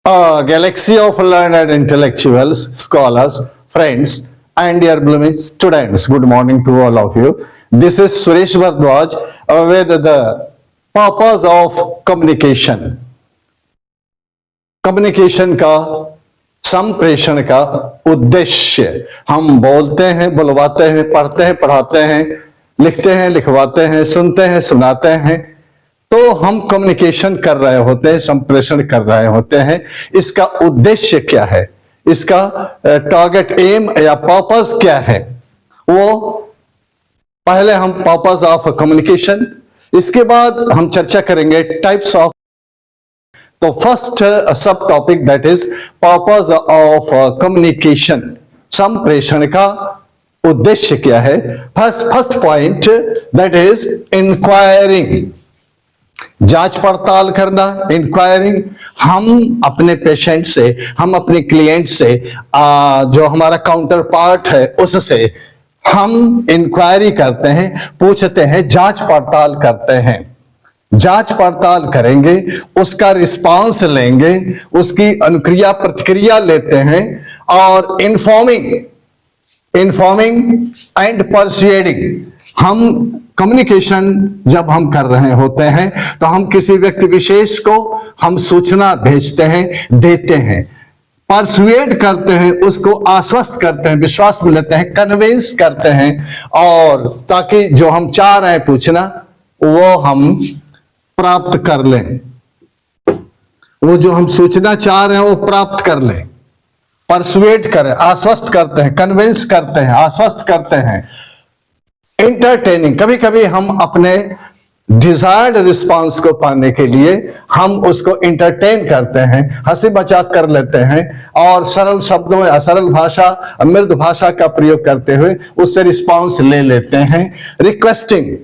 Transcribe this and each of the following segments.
Galaxy of learned intellectuals, scholars, friends, and dear blooming students. Good morning to all of you. This is Suresh Bhardwaj with the purpose of communication. Communication का संप्रेषण का उद्देश्य हम बोलते हैं, बुलवाते हैं, पढ़ते हैं, पढ़ाते हैं, लिखते हैं, लिखवाते हैं, सुनते हैं, सुनाते हैं, तो हम कम्युनिकेशन कर रहे होते हैं, संप्रेषण कर रहे होते हैं। इसका उद्देश्य क्या है, इसका टारगेट एम या पर्पस क्या है, वो पहले हम पर्पस ऑफ कम्युनिकेशन, इसके बाद हम चर्चा करेंगे टाइप्स ऑफ। तो फर्स्ट सब topic that is purpose of communication, संप्रेषण का उद्देश्य क्या है। First point that is enquiring, जांच पड़ताल करना, इंक्वायरिंग। हम अपने पेशेंट से, हम अपने क्लाइंट से, जो हमारा काउंटर पार्ट है उससे हम इंक्वायरी करते हैं, पूछते हैं, जांच पड़ताल करते हैं। जांच पड़ताल करेंगे, उसका रिस्पांस लेंगे, उसकी अनुक्रिया प्रतिक्रिया लेते हैं और इन्फॉर्मिंग एंड परसुएडिंग। हम कम्युनिकेशन जब हम कर रहे होते हैं तो हम किसी व्यक्ति विशेष को हम सूचना भेजते हैं, देते हैं, परसुएड करते हैं, उसको आश्वस्त करते हैं, विश्वास में लेते हैं, कन्विंस करते हैं, और ताकि जो हम चाह रहे हैं पूछना वो हम प्राप्त कर लें, वो जो हम सूचना चाह रहे हैं वो प्राप्त कर लें। परसुएड करें, आश्वस्त करते हैं, कन्विंस करते हैं, आश्वस्त करते हैं। एंटरटेनिंग, कभी कभी हम अपने डिजायर्ड रिस्पांस को पाने के लिए हम उसको एंटरटेन करते हैं, हंसी मजाक कर लेते हैं और सरल शब्दों या सरल भाषा, मृद भाषा का प्रयोग करते हुए उससे रिस्पांस ले लेते हैं। रिक्वेस्टिंग,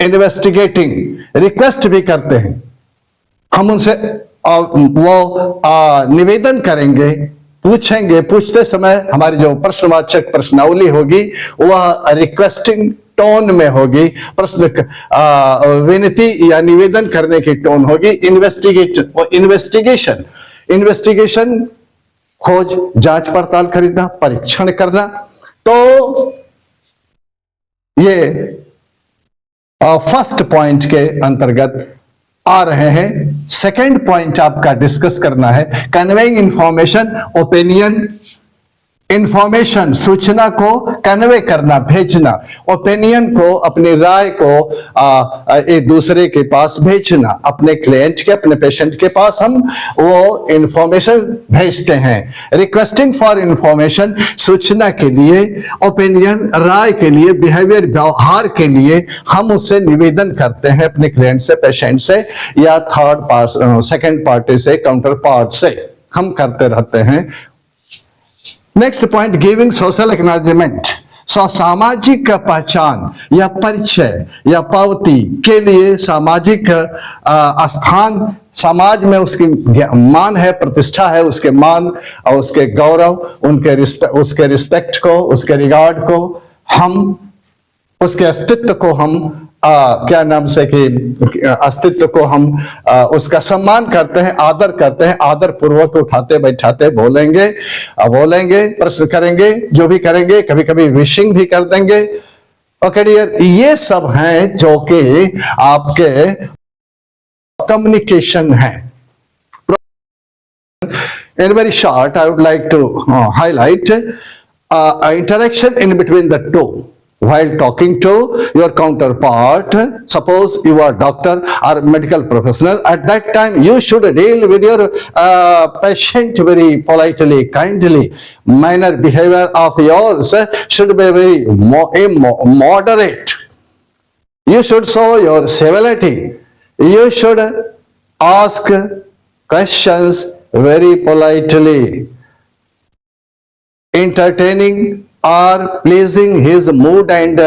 इन्वेस्टिगेटिंग, रिक्वेस्ट भी करते हैं, हम उनसे वो निवेदन करेंगे, पूछेंगे, पूछते समय हमारी जो प्रश्नवाचक प्रश्नावली होगी वह रिक्वेस्टिंग टोन में होगी, प्रश्न विनती या निवेदन करने की टोन होगी। इन्वेस्टिगेशन खोज, जांच पड़ताल करना, परीक्षण करना। तो ये फर्स्ट पॉइंट के अंतर्गत आ रहे हैं। सेकंड पॉइंट आपका डिस्कस करना है कन्वेइंग इंफॉर्मेशन, ओपिनियन। इंफॉर्मेशन, सूचना को कन्वे करना, भेजना, ओपिनियन को, अपनी राय को एक दूसरे के पास भेजना, अपने क्लाइंट के, अपने पेशेंट के पास हम वो इंफॉर्मेशन भेजते हैं। रिक्वेस्टिंग फॉर इंफॉर्मेशन, सूचना के लिए, ओपिनियन, राय के लिए, बिहेवियर, व्यवहार के लिए हम उससे निवेदन करते हैं, अपने क्लाइंट से, पेशेंट से या सेकंड पार्टी से, काउंटर पार्ट से हम करते रहते हैं। Next point, giving social acknowledgement, सामाजिक पहचान या परिचय या पावती के लिए सामाजिक स्थान, समाज में उसकी मान है, प्रतिष्ठा है, उसके मान और उसके गौरव, उसके रिस्पेक्ट को, उसके रिगार्ड को, हम उसके अस्तित्व को हम क्या नाम से कि अस्तित्व को हम उसका सम्मान करते हैं, आदर करते हैं, आदर पूर्वक उठाते बैठाते बोलेंगे, प्रश्न करेंगे, जो भी करेंगे, कभी कभी विशिंग भी कर देंगे। ओके डियर, ये सब हैं जो कि आपके कम्युनिकेशन है। In very short, I would like to highlight interaction in between the two. While talking to your counterpart, suppose you are doctor or medical professional, at that time you should deal with your patient very politely, kindly. Manner, behavior of yours should be very moderate. You should show your civility. You should ask questions very politely. Entertaining or pleasing his mood and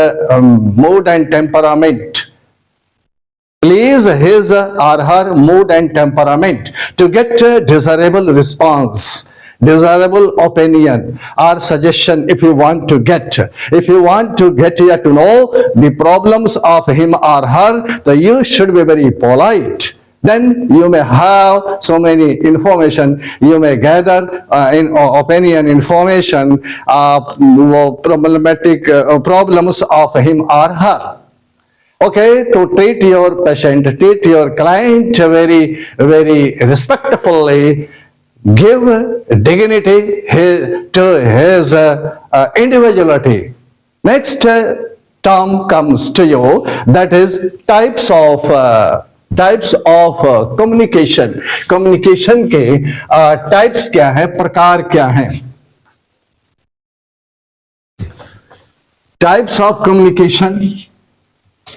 temperament. Please his or her mood and temperament to get a desirable response, desirable opinion or suggestion. If you want to get here to know the problems of him or her, then you should be very polite. then you may have so many information, you may gather in opinion information, problematic problems of him or her. Okay, to treat your patient, treat your client very, very respectfully, give dignity to his individuality. Next term comes to you, that is types of communication. communication के types क्या है, प्रकार क्या है? types of communication,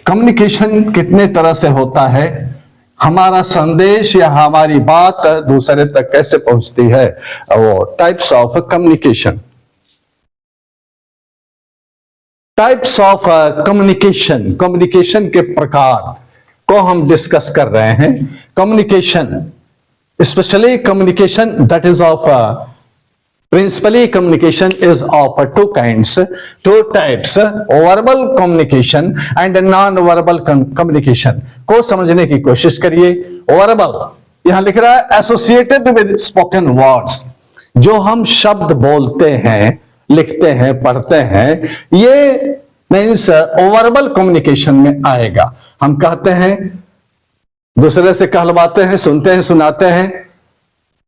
communication कितने तरह से होता है, हमारा संदेश या हमारी बात दूसरे तक कैसे पहुंचती है, वो types of communication. Types of communication, communication के प्रकार को हम डिस्कस कर रहे हैं. Communication, specially communication that is of principally communication is of two kinds, two types, verbal communication and non-verbal communication. को समझने की कोशिश करिए. verbal यहां लिख रहा है associated with spoken words, जो हम शब्द बोलते हैं, लिखते हैं, पढ़ते हैं, ये मीन्स verbal communication में आएगा. हम कहते हैं, दूसरे से कहलवाते हैं, सुनते हैं, सुनाते हैं,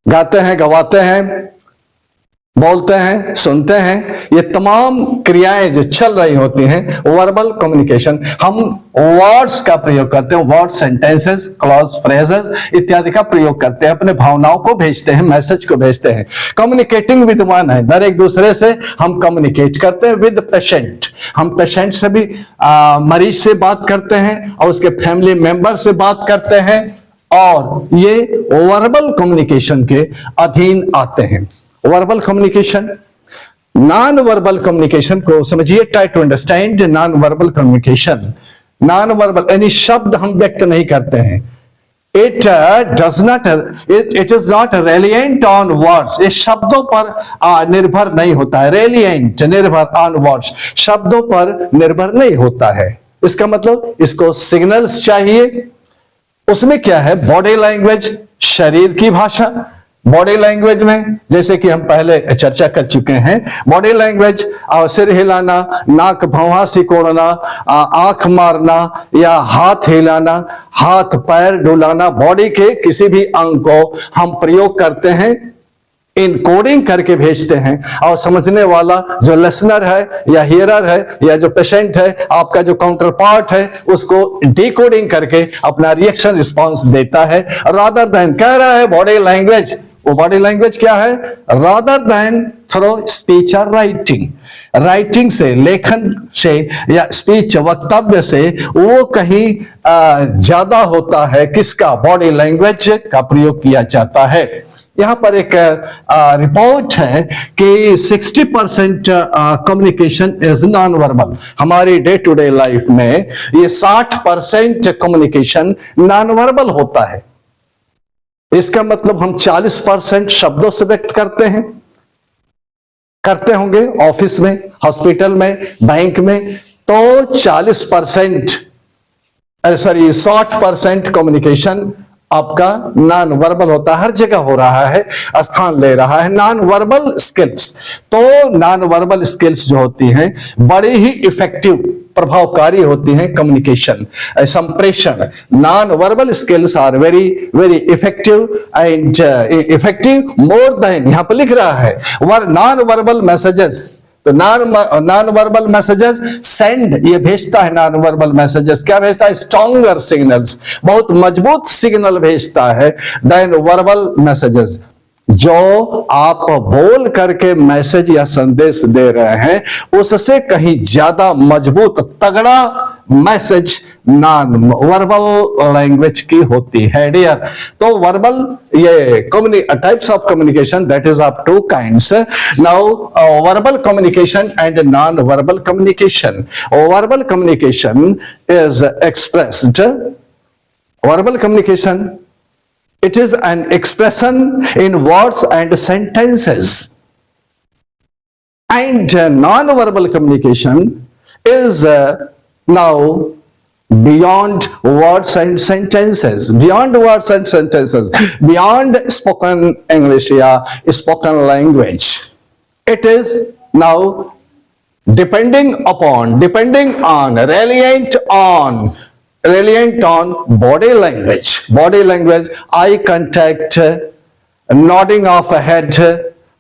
गाते हैं, गवाते हैं, बोलते हैं, सुनते हैं, ये तमाम क्रियाएं जो चल रही होती हैं वर्बल कम्युनिकेशन. हम वर्ड्स का प्रयोग करते हैं, वर्ड, सेंटेंसेस, क्लॉज, फ्रेजेस इत्यादि का प्रयोग करते हैं, अपने भावनाओं को भेजते हैं, मैसेज को भेजते हैं. कम्युनिकेटिंग विद वन अनदर, एक दूसरे से हम कम्युनिकेट करते हैं. विद पेशेंट, हम पेशेंट से भी मरीज से बात करते हैं और उसके फैमिली मेंबर से बात करते हैं, और ये वर्बल कम्युनिकेशन के अधीन आते हैं. Verbal communication. Non verbal communication को समझिए, try to understand non verbal communication. Non verbal यानी शब्द हम व्यक्त नहीं करते हैं. It is not reliant on words, ये शब्दों पर निर्भर नहीं होता है. रेलिएंट, निर्भर, ऑन वर्ड्स, शब्दों पर निर्भर नहीं होता है. इसका मतलब इसको सिग्नल्स चाहिए. उसमें क्या है, बॉडी लैंग्वेज, शरीर की भाषा. बॉडी लैंग्वेज में जैसे कि हम पहले चर्चा कर चुके हैं, बॉडी लैंग्वेज, सिर हिलाना, नाक भौहा सिकोड़ना, आंख मारना या हाथ हिलाना, हाथ पैर डुलाना, बॉडी के किसी भी अंग को हम प्रयोग करते हैं, इनकोडिंग करके भेजते हैं, और समझने वाला जो लिसनर है या हियरर है या जो पेशेंट है, आपका जो काउंटर पार्ट है, उसको डिकोडिंग करके अपना रिएक्शन रिस्पॉन्स देता है. रादर देन, कह रहा है बॉडी लैंग्वेज, वो बॉडी लैंग्वेज क्या है, रादर देन थ्रो स्पीच और राइटिंग. राइटिंग से, लेखन से या स्पीच, वक्तव्य से वो कहीं ज्यादा होता है. किसका, बॉडी लैंग्वेज का प्रयोग किया जाता है. यहां पर एक रिपोर्ट है कि 60% कम्युनिकेशन इज नॉन वर्बल. हमारी डे टू डे लाइफ में ये 60% कम्युनिकेशन नॉन वर्बल होता है. इसका मतलब हम 40% शब्दों से व्यक्त करते हैं, करते होंगे ऑफिस में, हॉस्पिटल में, बैंक में. तो 60% कम्युनिकेशन आपका नॉन वर्बल होता है. हर जगह हो रहा है, स्थान ले रहा है. नॉन वर्बल स्किल्स, तो नॉन वर्बल स्किल्स जो होती हैं बड़ी ही इफेक्टिव, प्रभावकारी होती हैं. कम्युनिकेशन, संप्रेषण, non verbal skills are very very effective and effective more then, यहां पर लिख रहा है नॉन वर्बल मैसेजेस. तो नॉन वर्बल मैसेजेस सेंड, ये भेजता है. नॉन वर्बल मैसेजेस क्या भेजता है, स्ट्रॉन्गर सिग्नल्स, बहुत मजबूत सिग्नल भेजता है देन वर्बल मैसेजेस. जो आप बोल करके मैसेज या संदेश दे रहे हैं, उससे कहीं ज्यादा मजबूत, तगड़ा मैसेज नॉन वर्बल लैंग्वेज की होती है डियर. तो वर्बल, ये types of communication, that is of two kinds. Now verbal communication and non verbal communication. Verbal communication is expressed, verbal communication, it is an expression in words and sentences, and non-verbal communication is now beyond words and sentences, beyond words and sentences, beyond spoken English या spoken language. It is now depending on, reliant on body language, eye contact, nodding of a head,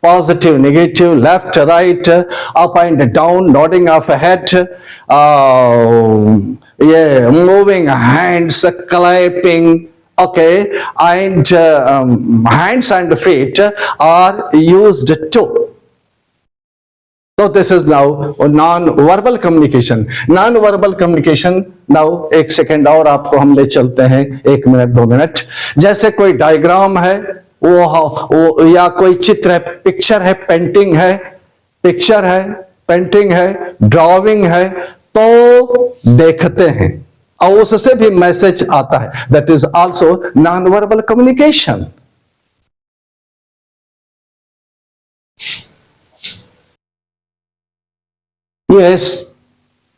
positive, negative, left, right, up and down, nodding of a head, moving hands, clapping, okay, and hands and feet are used too. So this is now non-verbal communication. Non-verbal communication now, एक second और आपको हम ले चलते हैं, 1 minute 2 minute. जैसे कोई diagram है, वो या कोई चित्र है, पिक्चर है, पेंटिंग है, ड्राइंग है, तो देखते हैं और उससे भी मैसेज आता है. That is also non-verbal communication. Yes,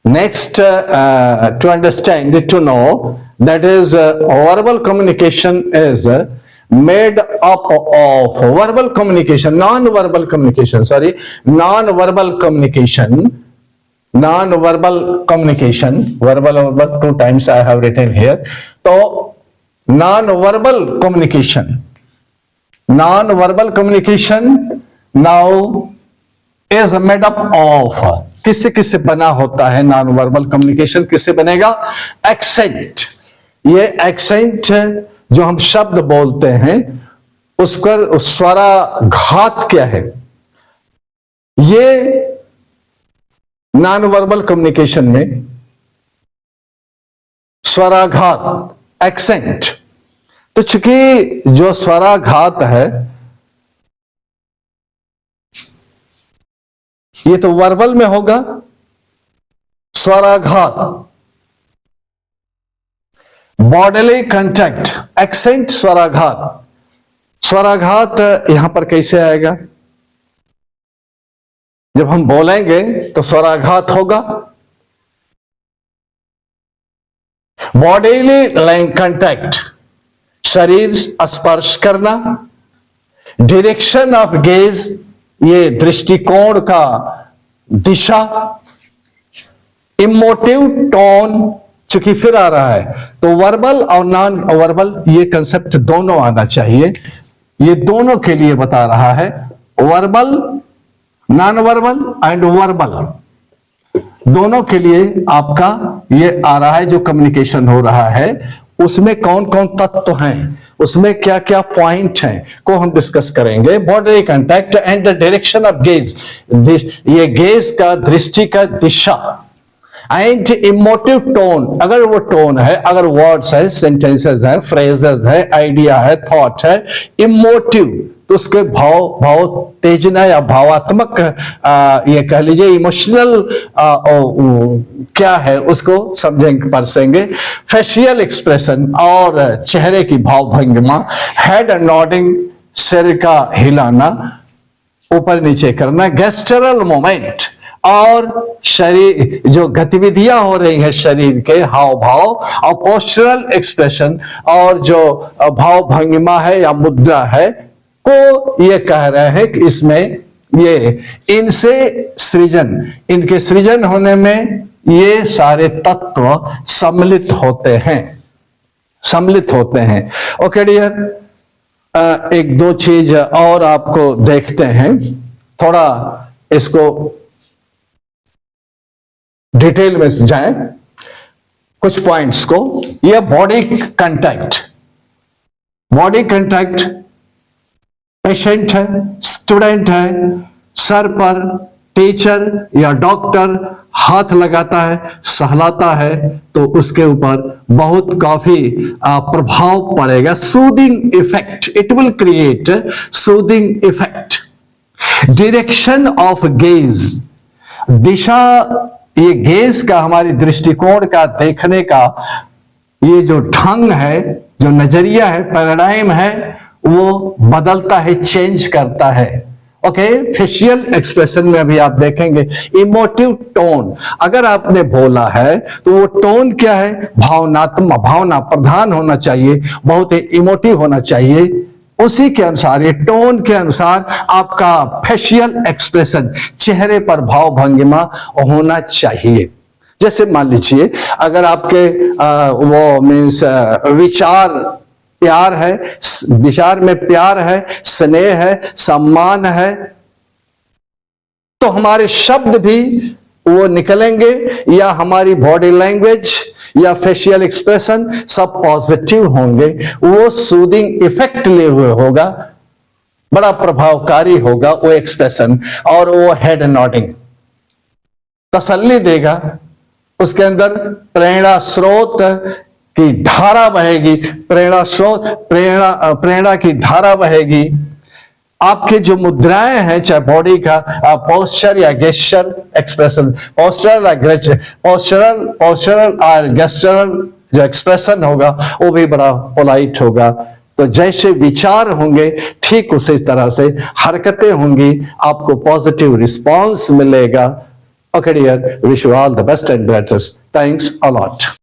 next to understand, to know, that is verbal communication is made up of verbal communication, non-verbal communication, verbal 2 times I have written here. So non-verbal communication now is made up of, किससे बना होता है non verbal communication? किससे बनेगा? Accent. ये accent जो हम शब्द बोलते हैं उसका स्वराघात क्या है? ये नॉन वर्बल कम्युनिकेशन में स्वराघात, एक्सेंट. तो चूंकि जो स्वराघात है ये तो वर्बल में होगा. स्वराघात, बॉडीली कांटेक्ट, एक्सेंट, स्वराघात यहां पर कैसे आएगा? जब हम बोलेंगे तो स्वराघात होगा. बॉडीली कांटेक्ट, शरीर स्पर्श करना. डायरेक्शन ऑफ गेज, ये दृष्टिकोण का दिशा. इमोटिव टोन, चूंकि फिर आ रहा है तो वर्बल और नॉन वर्बल ये कंसेप्ट दोनों आना चाहिए. ये दोनों के लिए बता रहा है, verbal, non verbal and verbal, दोनों के लिए आपका ये आ रहा है. जो कम्युनिकेशन हो रहा है उसमें कौन कौन तत्व हैं, उसमें क्या क्या पॉइंट हैं को हम डिस्कस करेंगे. Body contact and the direction of gauge, ये गेज का, दृष्टि का दिशा. एंड इमोटिव टोन, अगर वो टोन है, अगर वर्ड्स है, सेंटेंसेस है, फ्रेजेस है, आइडिया है, थॉट है, इमोटिव, तो उसके भाव उत्तेजना या भावात्मक, ये कह लीजिए इमोशनल क्या है उसको समझेंगे, परसेंगे. फेशियल एक्सप्रेशन और चेहरे की भाव भंगिमा. हेड नॉडिंग, सिर का हिलाना, ऊपर नीचे करना. गेस्चरल मोमेंट, और शरीर जो गतिविधियां हो रही हैं शरीर के, हाव भाव. और पोस्चरल एक्सप्रेशन, और जो भाव भंगिमा है या मुद्रा है को ये कह रहे हैं कि इसमें ये इनसे सृजन, इनके सृजन होने में ये सारे तत्व सम्मिलित होते हैं. ओके डियर, 1-2 चीज और आपको देखते हैं, थोड़ा इसको डिटेल में जाएं, कुछ पॉइंट्स को. यह बॉडी कांटेक्ट, पेशेंट है, स्टूडेंट है, सर पर टीचर या डॉक्टर हाथ लगाता है, सहलाता है, तो उसके ऊपर बहुत काफी प्रभाव पड़ेगा. Soothing effect, it will create soothing effect. Direction of gaze, दिशा, ये गेज का, हमारी दृष्टिकोण का, देखने का ये जो ढंग है, जो नजरिया है, पैराडाइम है, वो बदलता है, चेंज करता है. ओके, फेशियल एक्सप्रेशन में अभी आप देखेंगे इमोटिव टोन। अगर आपने बोला है तो वो टोन क्या है, भावनात्मक, भावना प्रधान होना चाहिए, बहुत ही इमोटिव होना चाहिए। उसी के अनुसार, ये टोन के अनुसार आपका फेशियल एक्सप्रेशन, चेहरे पर भाव भंगिमा होना चाहिए। जैसे मान लीजिए अगर आपके वो मीन्स विचार प्यार है, विचार में प्यार है, स्नेह है, सम्मान है, तो हमारे शब्द भी वो निकलेंगे, या हमारी बॉडी लैंग्वेज या फेशियल एक्सप्रेशन सब पॉजिटिव होंगे। वो सूदिंग इफेक्ट लिए हुए होगा, बड़ा प्रभावकारी होगा वो एक्सप्रेशन। और वो हेड नॉडिंग तसल्ली देगा, उसके अंदर प्रेरणा स्रोत की धारा बहेगी, प्रेरणा स्रोत, प्रेरणा की धारा बहेगी। आपके जो मुद्राएं हैं, चाहे बॉडी का पोस्चर या गेस्चर एक्सप्रेशन, पोस्चरल और गेस्चरल जो एक्सप्रेशन होगा वो भी बड़ा पोलाइट होगा। तो जैसे विचार होंगे ठीक उसी तरह से हरकतें होंगी, आपको पॉजिटिव रिस्पॉन्स मिलेगा। Okay dear, wish you all the best and greatest. Thanks a lot.